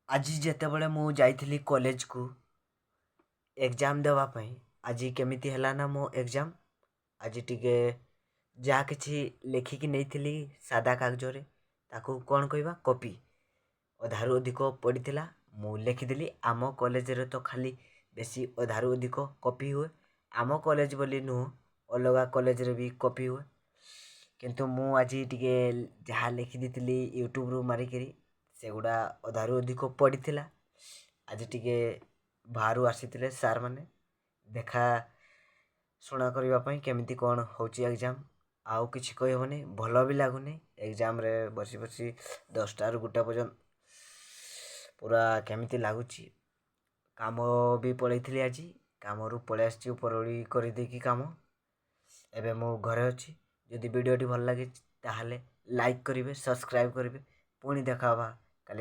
ଆଜି ଯେତେବେଳେ ମୁଁ ଯାଇଥିଲି କଲେଜକୁ ଏକ୍ଜାମ୍ ଦେବା ପାଇଁ, ଆଜି କେମିତି ହେଲା ନା ମୋ ଏକ୍ଜାମ୍ ଆଜି ଟିକେ ଯାହା କିଛି ଲେଖିକି ନେଇଥିଲି ସାଦା କାଗଜରେ, ତାକୁ କ'ଣ କହିବା କପି ଅଧାରୁ ଅଧିକ ପଡ଼ିଥିଲା। ମୁଁ ଲେଖିଦେଲି ଆମ କଲେଜରେ ତ ଖାଲି ବେଶୀ ଅଧାରୁ ଅଧିକ କପି ହୁଏ। ଆମ କଲେଜ ବୋଲି ନୁହଁ, ଅଲଗା କଲେଜରେ ବି କପି ହୁଏ। କିନ୍ତୁ ମୁଁ ଆଜି ଟିକେ ଯାହା ଲେଖିଦେଇଥିଲି ୟୁଟ୍ୟୁବରୁ ମାରିକିରି, ସେଗୁଡ଼ା ଅଧାରୁ ଅଧିକ ପଡ଼ିଥିଲା। ଆଜି ଟିକେ ବାହାରୁ ଆସିଥିଲେ ସାର୍ମାନେ ଦେଖା ଶୁଣା କରିବା ପାଇଁ କେମିତି କ'ଣ ହେଉଛି ଏକ୍ଜାମ୍। ଆଉ କିଛି କହିହେବନି, ଭଲ ବି ଲାଗୁନି ଏକ୍ଜାମ୍ରେ ବସି ବସି 10ଟାରୁ 1ଟା ପର୍ଯ୍ୟନ୍ତ ପୁରା କେମିତି ଲାଗୁଛି। କାମ ବି ପଳେଇଥିଲି ଆଜି, କାମରୁ ପଳେଇ ଆସିଛି ଉପରଓଳି କରିଦେଇକି କାମ। ଏବେ ମୁଁ ଘରେ ଅଛି। ଯଦି ଭିଡ଼ିଓଟି ଭଲ ଲାଗିଛି ତାହେଲେ ଲାଇକ୍ କରିବେ, ସବସ୍କ୍ରାଇବ୍ କରିବେ। ପୁଣି ଦେଖା ହେବା